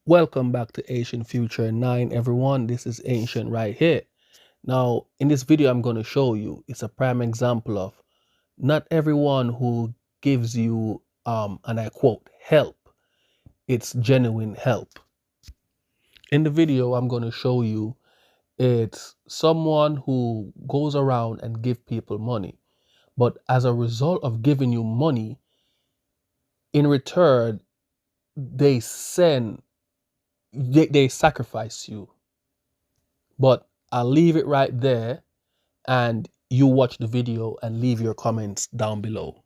Welcome back to Ancient Future 9, everyone. This is Ancient right here. Now, in this video, I'm going to show you it's a prime example of not everyone who gives you, and I quote, help, it's genuine help. In the video, I'm going to show you it's someone who goes around and give people money. But as a result of giving you money, in return, they send, they sacrifice you. But I'll leave it right there and you watch the video and leave your comments down below.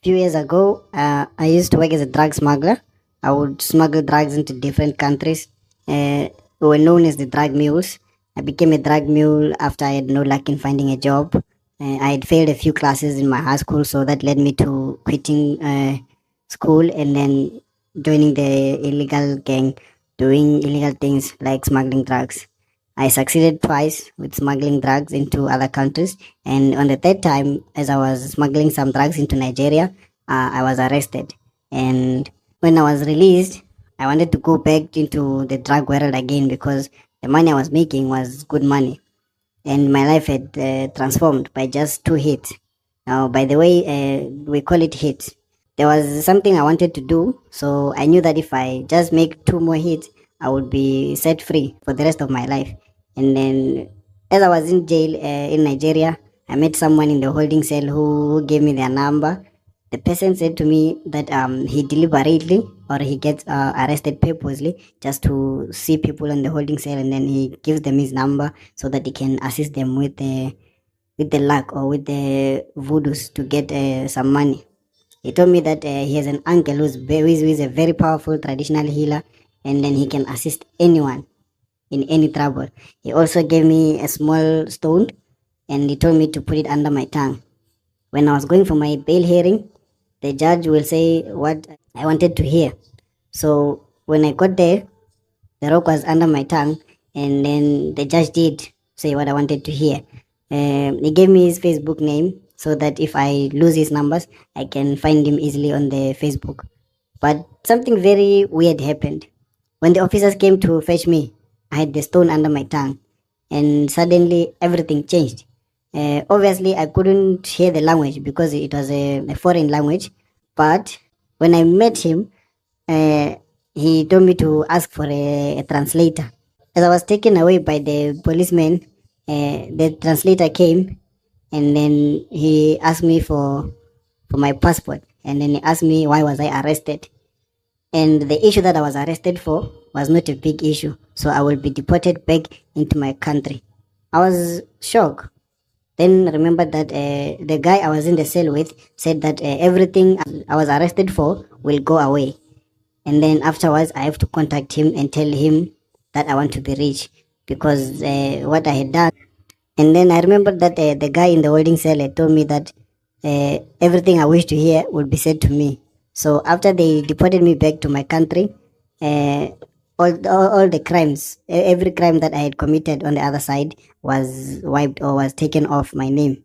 Few years ago, I used to work as a drug smuggler. I would smuggle drugs into different countries. We were known as the drug mules. I became a drug mule after I had no luck in finding a job. I had failed a few classes in my high school, so that led me to quitting school and then joining the illegal gang, doing illegal things like smuggling drugs. I succeeded twice with smuggling drugs into other countries, and on the third time, as I was smuggling some drugs into Nigeria, I was arrested. And when I was released, I wanted to go back into the drug world again because the money I was making was good money, and my life had transformed by just two hits. Now, by the way, we call it hits. There was something I wanted to do, so I knew that if I just make two more hits, I would be set free for the rest of my life. And then, as I was in jail in Nigeria, I met someone in the holding cell who gave me their number. The person said to me that he deliberately or he gets arrested purposely just to see people in the holding cell, and then he gives them his number so that he can assist them with the luck or with the voodoos to get some money. He told me that he has an uncle who is a very powerful traditional healer, and then he can assist anyone in any trouble. He also gave me a small stone, and he told me to put it under my tongue. When I was going for my bail hearing, the judge will say what I wanted to hear. So when I got there, the rock was under my tongue, and then the judge did say what I wanted to hear. He gave me his Facebook name so that if I lose his numbers, I can find him easily on the Facebook. But something very weird happened. When the officers came to fetch me, I had the stone under my tongue, and suddenly everything changed. Obviously, I couldn't hear the language because it was a foreign language. But when I met him, uh, he told me to ask for a translator. As I was taken away by the policeman, the translator came, and then he asked me for my passport, and then he asked me why was I arrested. And the issue that I was arrested for was not a big issue, so I will be deported back into my country. I was shocked. Then remembered that the guy I was in the cell with said that everything I was arrested for will go away. And then afterwards, I have to contact him and tell him that I want to be rich because what I had done. And then I remembered that the guy in the holding cell had told me that everything I wish to hear would be said to me. So after they deported me back to my country, uh, all the crimes, every crime that I had committed on the other side was wiped or was taken off my name.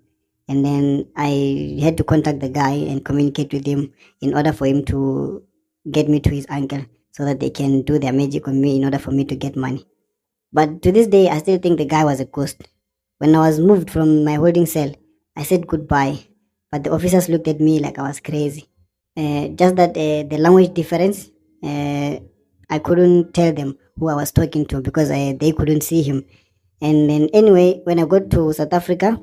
And then I had to contact the guy and communicate with him in order for him to get me to his uncle so that they can do their magic on me in order for me to get money. But to this day, I still think the guy was a ghost. When I was moved from my holding cell, I said goodbye, but the officers looked at me like I was crazy. Just that the language difference, I couldn't tell them who I was talking to because they couldn't see him. And then, anyway, when I got to South Africa,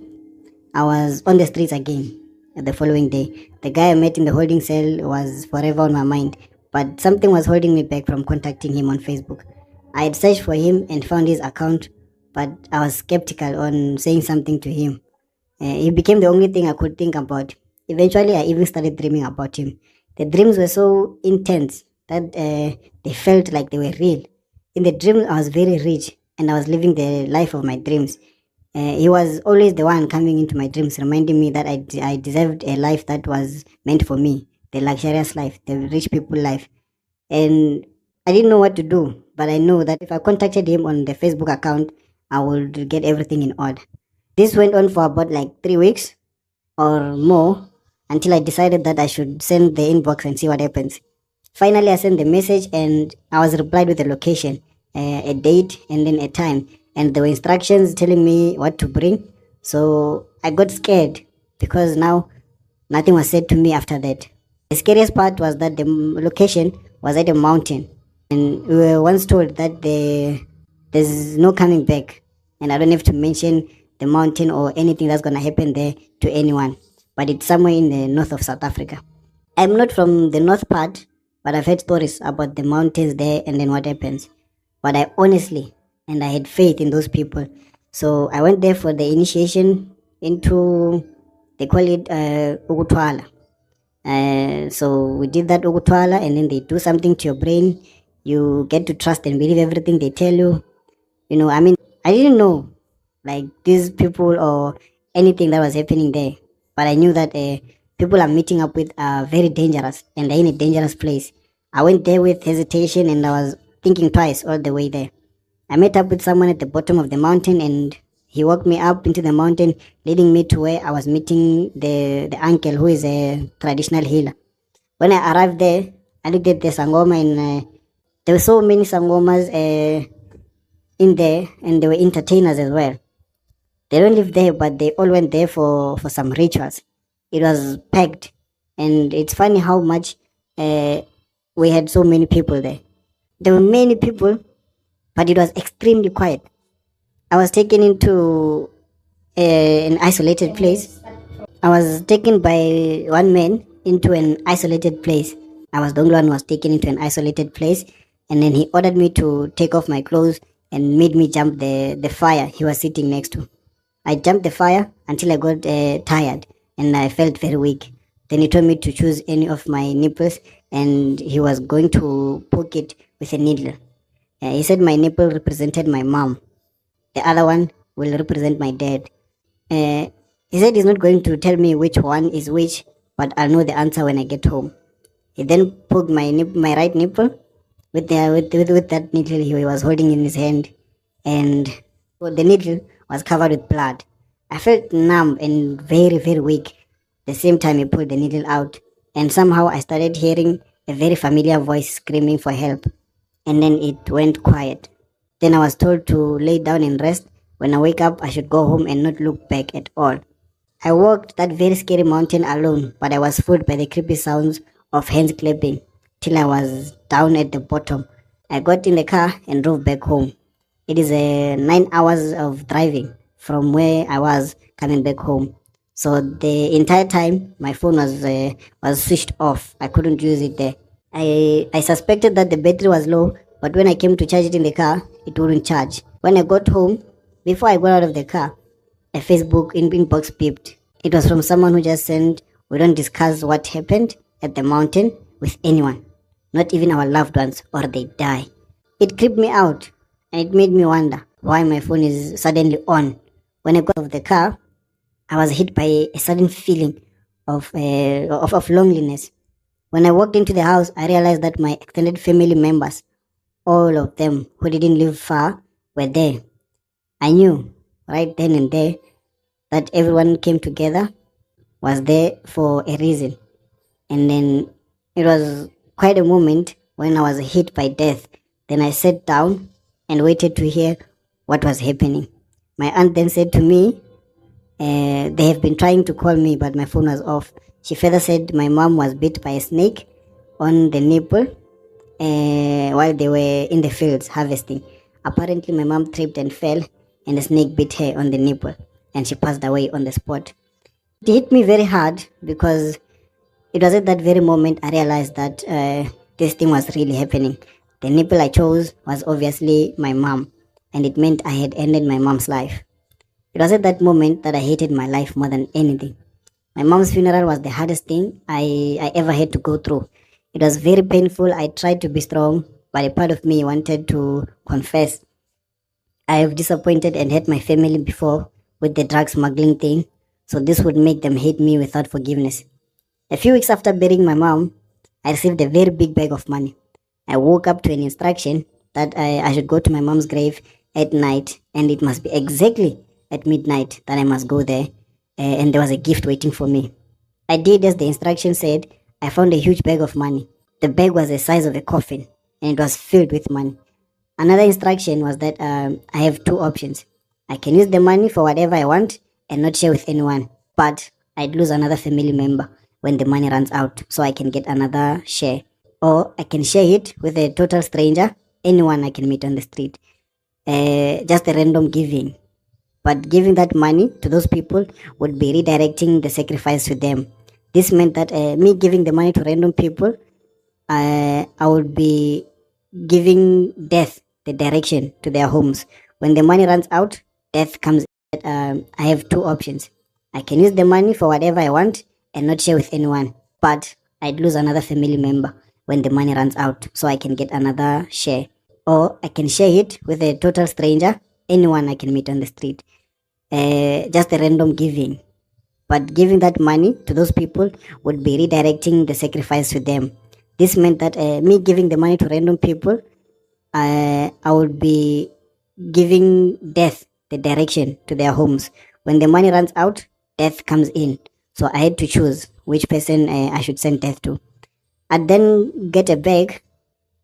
I was on the streets again the following day. The guy I met in the holding cell was forever on my mind, but something was holding me back from contacting him on Facebook. I had searched for him and found his account, but I was skeptical on saying something to him. He became the only thing I could think about. Eventually, I even started dreaming about him. The dreams were so intense that they felt like they were real. In the dream, I was very rich and I was living the life of my dreams. He was always the one coming into my dreams, reminding me that I deserved a life that was meant for me, the luxurious life, the rich people life. And I didn't know what to do, but I know that if I contacted him on the Facebook account, I would get everything in order. This went on for about like 3 weeks or more until I decided that I should send the inbox and see what happens. Finally, I sent the message and I was replied with a location, a date, and then a time. And there were instructions telling me what to bring. So I got scared because now nothing was said to me after that. The scariest part was that the location was at a mountain. And we were once told that there's no coming back. And I don't have to mention the mountain or anything that's going to happen there to anyone. But it's somewhere in the north of South Africa. I'm not from the north part, but I've heard stories about the mountains there and then what happens. But I honestly, and I had faith in those people. So I went there for the initiation into, they call it Ugutwala. So we did that Ugutwala, and then they do something to your brain. You get to trust and believe everything they tell you. I didn't know like these people or anything that was happening there, but I knew that people I'm meeting up with are very dangerous and they're in a dangerous place. I went there with hesitation and I was thinking twice all the way there. I met up with someone at the bottom of the mountain and he walked me up into the mountain, leading me to where I was meeting the uncle who is a traditional healer. When I arrived there, I looked at the Sangoma and there were so many Sangomas in there and they were entertainers as well. They don't live there, but they all went there for some rituals. It was packed, and it's funny how much uh, we had so many people there. There were many people, but it was extremely quiet. I was taken into an isolated place. I was taken by one man into an isolated place. I was the only one who was taken into an isolated place, and then he ordered me to take off my clothes and made me jump the fire he was sitting next to. I jumped the fire until I got tired and I felt very weak. Then he told me to choose any of my nipples and he was going to poke it with a needle. He said my nipple represented my mom. The other one will represent my dad. Uh, he said he's not going to tell me which one is which, but I'll know the answer when I get home. He then poked my right nipple with that needle he was holding in his hand, and the needle was covered with blood. I felt numb and very, very weak. The same time he pulled the needle out, and somehow I started hearing a very familiar voice screaming for help, and then it went quiet. Then I was told to lay down and rest. When I wake up, I should go home and not look back at all. I walked that very scary mountain alone, but I was fooled by the creepy sounds of hands clapping till I was down at the bottom. I got in the car and drove back home. It is 9 hours of driving from where I was coming back home. So the entire time my phone was switched off. I couldn't use it there. I suspected that the battery was low, but when I came to charge it in the car, it wouldn't charge. When I got home, before I got out of the car, a Facebook inbox beeped. It was from someone who just sent, "We don't discuss what happened at the mountain with anyone, not even our loved ones, or they die." It creeped me out and it made me wonder why my phone is suddenly on. When I got out of the car, I was hit by a sudden feeling of loneliness. When I walked into the house, I realized that my extended family members, all of them who didn't live far, were there. I knew right then and there that everyone came together, was there for a reason. And then it was quite a moment when I was hit by death. Then I sat down and waited to hear what was happening. My aunt then said to me, they have been trying to call me, but my phone was off. She further said my mom was bit by a snake on the nipple while they were in the fields harvesting. Apparently, my mom tripped and fell, and the snake bit her on the nipple, and she passed away on the spot. It hit me very hard because it was at that very moment I realized that this thing was really happening. The nipple I chose was obviously my mom, and it meant I had ended my mom's life. It was at that moment that I hated my life more than anything. My mom's funeral was the hardest thing I ever had to go through. It was very painful. I tried to be strong, but a part of me wanted to confess. I have disappointed and hurt my family before with the drug smuggling thing, so this would make them hate me without forgiveness. A few weeks after burying my mom, I received a very big bag of money. I woke up to an instruction that I should go to my mom's grave at night, and it must be exactly at midnight that I must go there, and there was a gift waiting for me. I did as the instruction said. I found a huge bag of money. The bag was the size of a coffin and it was filled with money. Another instruction was that I have two options. I can use the money for whatever I want and not share with anyone, but I'd lose another family member when the money runs out, so I can get another share. Or I can share it with a total stranger, anyone I can meet on the street. Just a random giving. But giving that money to those people would be redirecting the sacrifice to them. This meant that me giving the money to random people, I would be giving death the direction to their homes. When the money runs out, death comes. I have two options. I can use the money for whatever I want and not share with anyone, but I'd lose another family member when the money runs out, so I can get another share. Or I can share it with a total stranger, anyone I can meet on the street. Just a random giving. But giving that money to those people would be redirecting the sacrifice to them. This meant that me giving the money to random people, I would be giving death the direction to their homes. When the money runs out, death comes in. So I had to choose which person I should send death to. I'd then get a bag,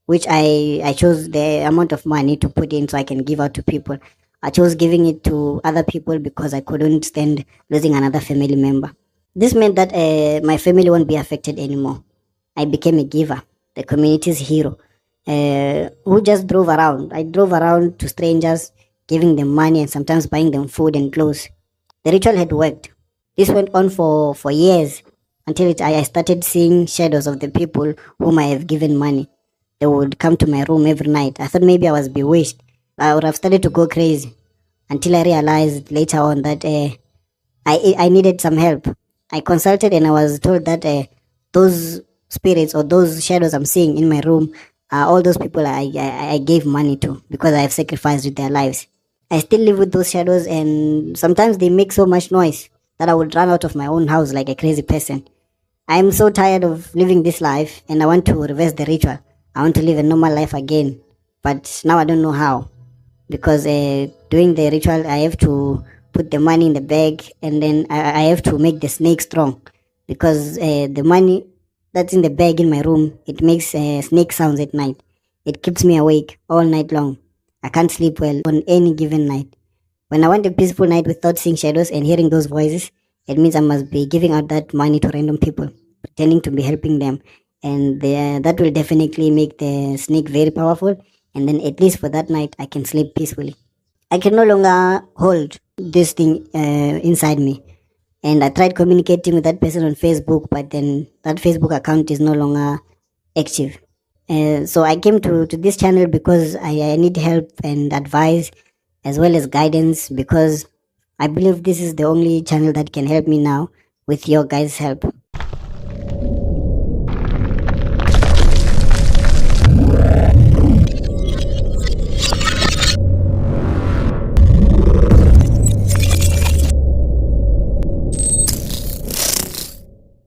which I chose the amount of money to put in so I can give out to people. I chose giving it to other people because I couldn't stand losing another family member. This meant that my family won't be affected anymore. I became a giver, the community's hero, who just drove around. I drove around to strangers, giving them money and sometimes buying them food and clothes. The ritual had worked. This went on for years until I started seeing shadows of the people whom I have given money. They would come to my room every night. I thought maybe I was bewitched. I would have started to go crazy until I realized later on that I needed some help. I consulted and I was told that those spirits or those shadows I'm seeing in my room are all those people I gave money to because I have sacrificed with their lives. I still live with those shadows and sometimes they make so much noise that I would run out of my own house like a crazy person. I'm so tired of living this life and I want to reverse the ritual. I want to live a normal life again. But now I don't know how because doing the ritual I have to put the money in the bag and then I have to make the snake strong because the money that's in the bag in my room, it makes snake sounds at night. It keeps me awake all night long. I can't sleep well on any given night. When I want a peaceful night without seeing shadows and hearing those voices, it means I must be giving out that money to random people, pretending to be helping them. And that will definitely make the snake very powerful. And then at least for that night, I can sleep peacefully. I can no longer hold this thing inside me. And I tried communicating with that person on Facebook, but then that Facebook account is no longer active. So I came to this channel because I need help and advice as well as guidance because I believe this is the only channel that can help me now with your guys' help.